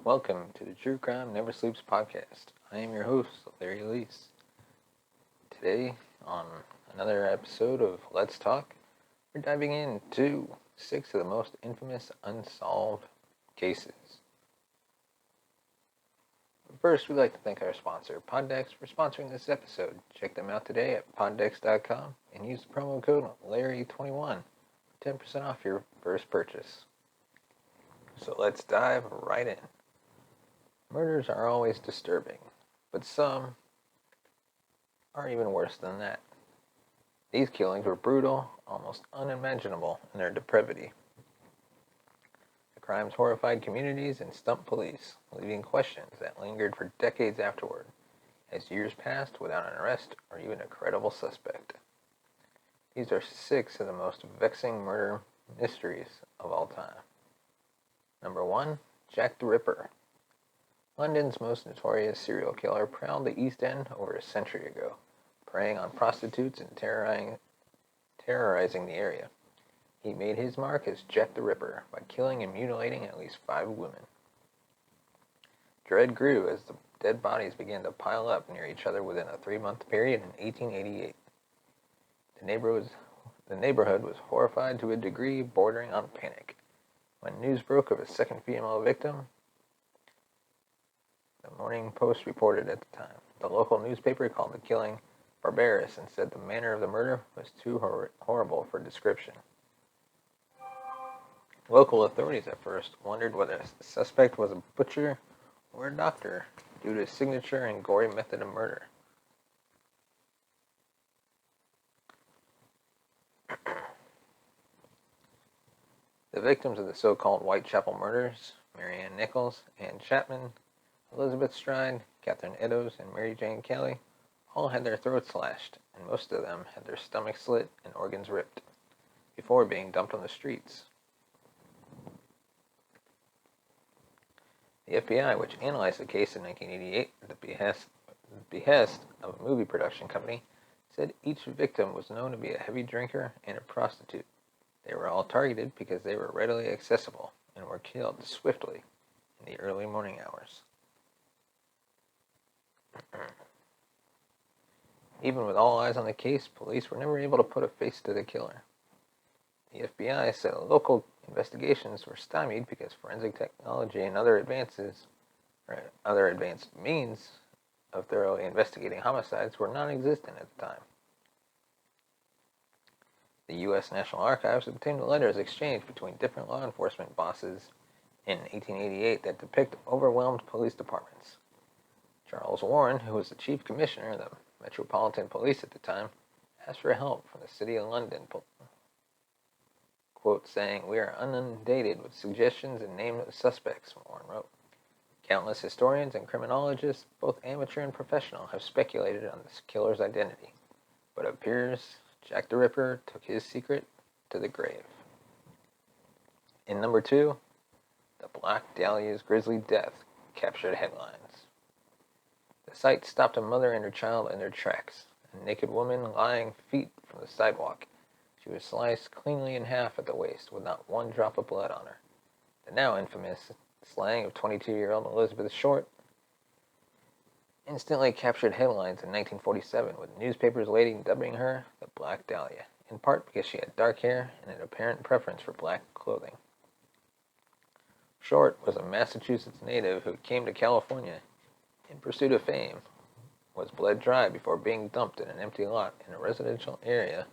Welcome to the True Crime Never Sleeps podcast. I am your host, Larry Leese. Today, on another episode of Let's Talk, we're diving into 6 of the most infamous unsolved cases. First, we'd like to thank our sponsor, Poddex, for sponsoring this episode. Check them out today at poddex.com and use the promo code Larry21 for 10% off your first purchase. So let's dive right in. Murders are always disturbing, but some are even worse than that. These killings were brutal, almost unimaginable in their depravity. The crimes horrified communities and stumped police, leaving questions that lingered for decades afterward, as years passed without an arrest or even a credible suspect. These are 6 of the most vexing murder mysteries of all time. Number 1, Jack the Ripper. London's most notorious serial killer prowled the East End over a century ago, preying on prostitutes and terrorizing the area. He made his mark as Jack the Ripper by killing and mutilating at least 5 women. Dread grew as the dead bodies began to pile up near each other within a 3-month period in 1888. The neighborhood was horrified to a degree bordering on panic. When news broke of a second female victim, the Morning Post reported at the time. The local newspaper called the killing barbarous and said the manner of the murder was too horrible for description. Local authorities at first wondered whether the suspect was a butcher or a doctor due to his signature and gory method of murder. The victims of the so-called Whitechapel murders, Marianne Nichols, Ann Chapman, Elizabeth Stride, Catherine Eddowes, and Mary Jane Kelly all had their throats slashed, and most of them had their stomachs slit and organs ripped, before being dumped on the streets. The FBI, which analyzed the case in 1988 at the behest of a movie production company, said each victim was known to be a heavy drinker and a prostitute. They were all targeted because they were readily accessible and were killed swiftly in the early morning hours. Even with all eyes on the case, police were never able to put a face to the killer. The FBI said local investigations were stymied because forensic technology and other advanced means of thoroughly investigating homicides were non-existent at the time. The U.S. National Archives obtained letters exchanged between different law enforcement bosses in 1888 that depict overwhelmed police departments. Charles Warren, who was the chief commissioner of the Metropolitan Police at the time, asked for help from the City of London, quote, saying, "We are inundated with suggestions and named suspects," Warren wrote. Countless historians and criminologists, both amateur and professional, have speculated on this killer's identity, but it appears Jack the Ripper took his secret to the grave. In number 2, the Black Dahlia's grisly death captured headlines. The sight stopped a mother and her child in their tracks. A naked woman lying feet from the sidewalk. She was sliced cleanly in half at the waist with not one drop of blood on her. The now infamous slaying of 22-year-old Elizabeth Short instantly captured headlines in 1947, with newspapers later dubbing her the Black Dahlia, in part because she had dark hair and an apparent preference for black clothing. Short was a Massachusetts native who came to California in pursuit of fame, was bled dry before being dumped in an empty lot in a residential area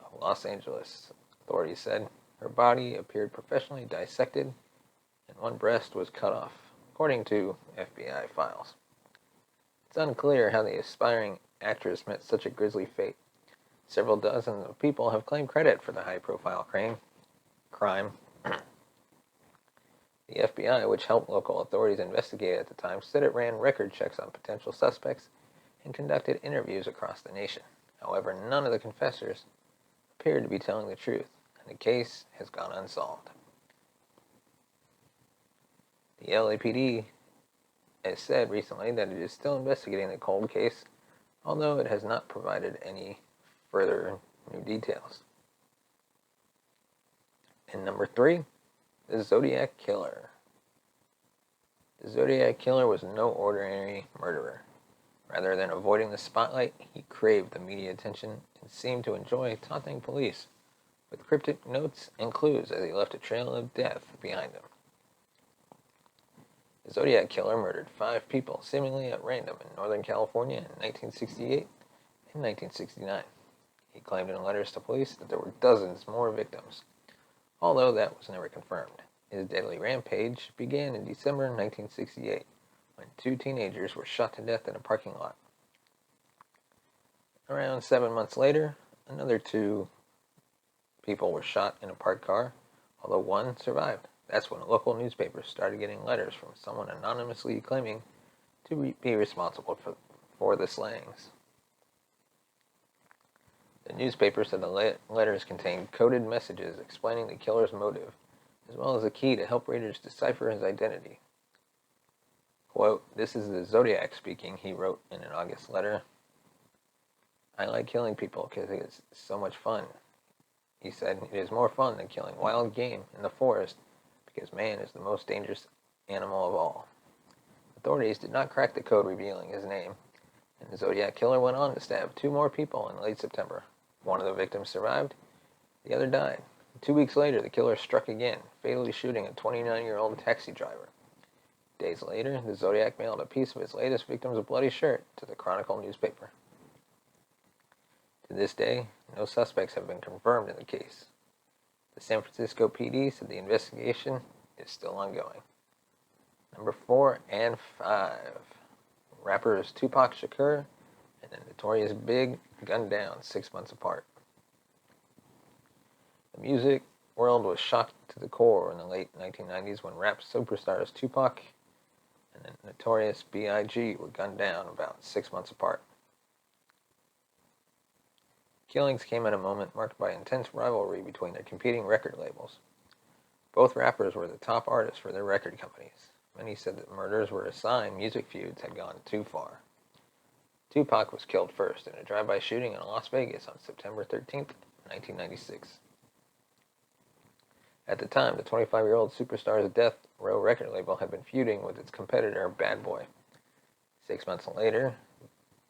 of Los Angeles. Authorities said her body appeared professionally dissected and one breast was cut off, according to FBI files. It's unclear how the aspiring actress met such a grisly fate. Several dozen of people have claimed credit for the high-profile crime. The FBI, which helped local authorities investigate at the time, said it ran record checks on potential suspects and conducted interviews across the nation. However, none of the confessors appeared to be telling the truth, and the case has gone unsolved. The LAPD has said recently that it is still investigating the cold case, although it has not provided any further new details. And number 3, the Zodiac Killer. The Zodiac Killer was no ordinary murderer. Rather than avoiding the spotlight, he craved the media attention and seemed to enjoy taunting police with cryptic notes and clues as he left a trail of death behind him. The Zodiac Killer murdered 5 people, seemingly at random, in Northern California in 1968 and 1969. He claimed in letters to police that there were dozens more victims, although that was never confirmed. His deadly rampage began in December 1968, when 2 teenagers were shot to death in a parking lot. Around 7 months later, another 2 people were shot in a parked car, although 1 survived. That's when a local newspaper started getting letters from someone anonymously claiming to be responsible for the slayings. The newspaper said the letters contained coded messages explaining the killer's motive, as well as a key to help readers decipher his identity. Quote, "This is the Zodiac speaking," he wrote in an August letter. "I like killing people because it's so much fun." He said, "It is more fun than killing wild game in the forest because man is the most dangerous animal of all." Authorities did not crack the code revealing his name, and the Zodiac Killer went on to stab 2 more people in late September. One of the victims survived, the other died. 2 weeks later, the killer struck again, fatally shooting a 29-year-old taxi driver. Days later, the Zodiac mailed a piece of his latest victim's bloody shirt to the Chronicle newspaper. To this day, no suspects have been confirmed in the case. The San Francisco PD said the investigation is still ongoing. Number 4 and 5. Rappers Tupac Shakur and the Notorious Big gunned down 6 months apart. The music world was shocked to the core in the late 1990s when rap superstars Tupac and the Notorious B.I.G. were gunned down about 6 months apart. Killings came at a moment marked by intense rivalry between their competing record labels. Both rappers were the top artists for their record companies. Many said that murders were a sign music feuds had gone too far. Tupac was killed first in a drive-by shooting in Las Vegas on September 13, 1996. At the time, the 25-year-old superstar's Death Row record label had been feuding with its competitor, Bad Boy. 6 months later,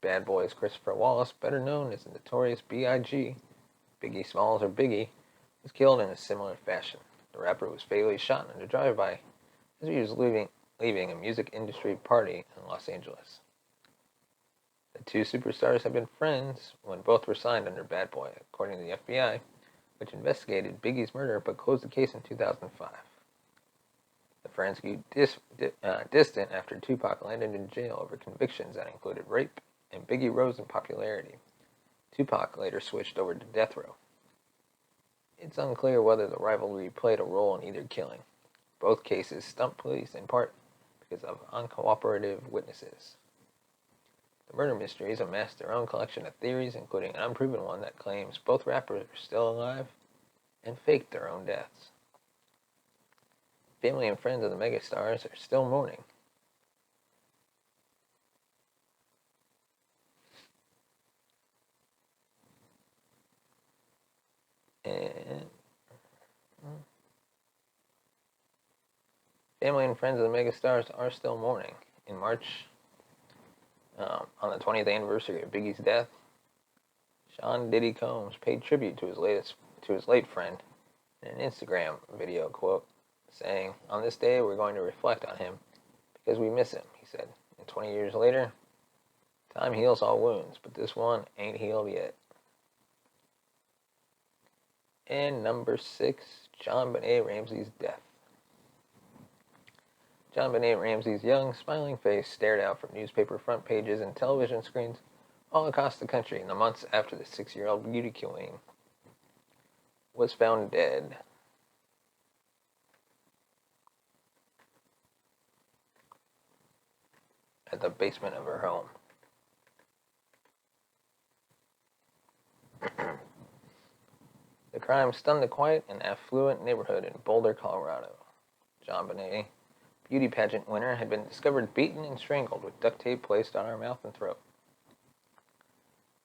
Bad Boy's Christopher Wallace, better known as the Notorious B.I.G., Biggie Smalls or Biggie, was killed in a similar fashion. The rapper was fatally shot in a drive-by as he was leaving a music industry party in Los Angeles. The 2 superstars had been friends when both were signed under Bad Boy, according to the FBI, which investigated Biggie's murder but closed the case in 2005. The friends grew distant after Tupac landed in jail over convictions that included rape, and Biggie rose in popularity. Tupac later switched over to Death Row. It's unclear whether the rivalry played a role in either killing. Both cases stumped police in part because of uncooperative witnesses. The murder mysteries amassed their own collection of theories, including an unproven one that claims both rappers are still alive and faked their own deaths. Family and friends of the megastars are still mourning. Family and friends of the megastars are still mourning. In March, on the 20th anniversary of Biggie's death, Sean Diddy Combs paid tribute to his late friend in an Instagram video, quote, saying, "On this day, we're going to reflect on him because we miss him," he said. And 20 years later, time heals all wounds, but this one ain't healed yet. And number 6, Jonbenet Ramsay's death. Jonbenet Ramsay's young, smiling face stared out from newspaper front pages and television screens all across the country in the months after the 6-year-old beauty queen was found dead. At the basement of her home. The crime stunned the quiet and affluent neighborhood in Boulder, Colorado. Jonbenet, beauty pageant winner, had been discovered beaten and strangled with duct tape placed on her mouth and throat.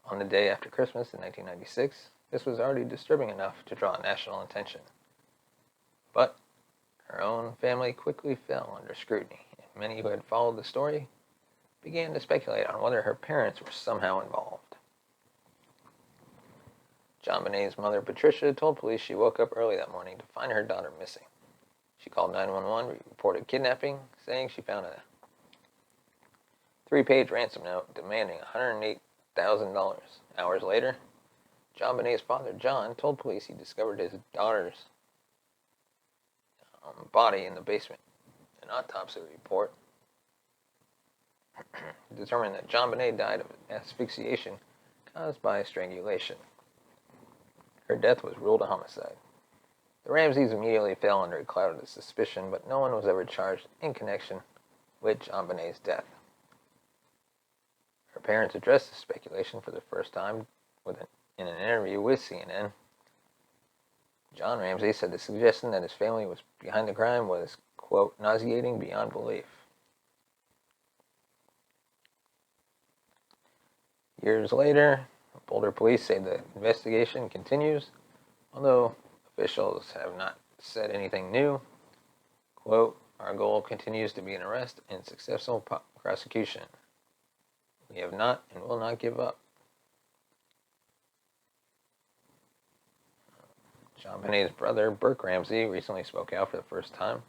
On the day after Christmas in 1996, this was already disturbing enough to draw national attention. But her own family quickly fell under scrutiny, and many who had followed the story began to speculate on whether her parents were somehow involved. Jonbenet's mother, Patricia, told police she woke up early that morning to find her daughter missing. She called 911, reported kidnapping, saying she found a 3-page ransom note demanding $108,000. Hours later, Jonbenet's father, John, told police he discovered his daughter's body in the basement. An autopsy report determined that Jonbenet died of asphyxiation caused by strangulation. Her death was ruled a homicide. The Ramsays immediately fell under a cloud of suspicion, but no one was ever charged in connection with Jonbenet's death. Her parents addressed the speculation for the first time in an interview with CNN. John Ramsay said the suggestion that his family was behind the crime was, quote, nauseating beyond belief. Years later, Boulder police say the investigation continues, although officials have not said anything new. Quote, our goal continues to be an arrest and successful prosecution. We have not and will not give up. Jonbenet's brother, Burke Ramsay, recently spoke out for the first time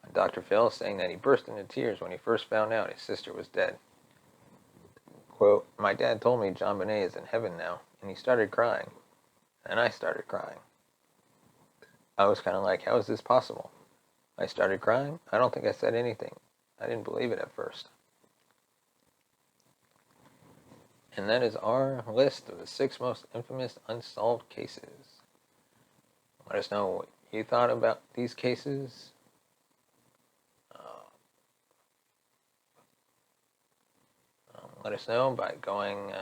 on Dr. Phil, saying that he burst into tears when he first found out his sister was dead. Quote, my dad told me Jonbenet is in heaven now, and he started crying. And I started crying. I was kind of like, how is this possible? I started crying? I don't think I said anything. I didn't believe it at first. And that is our list of the 6 most infamous unsolved cases. Let us know what you thought about these cases. Let us know by going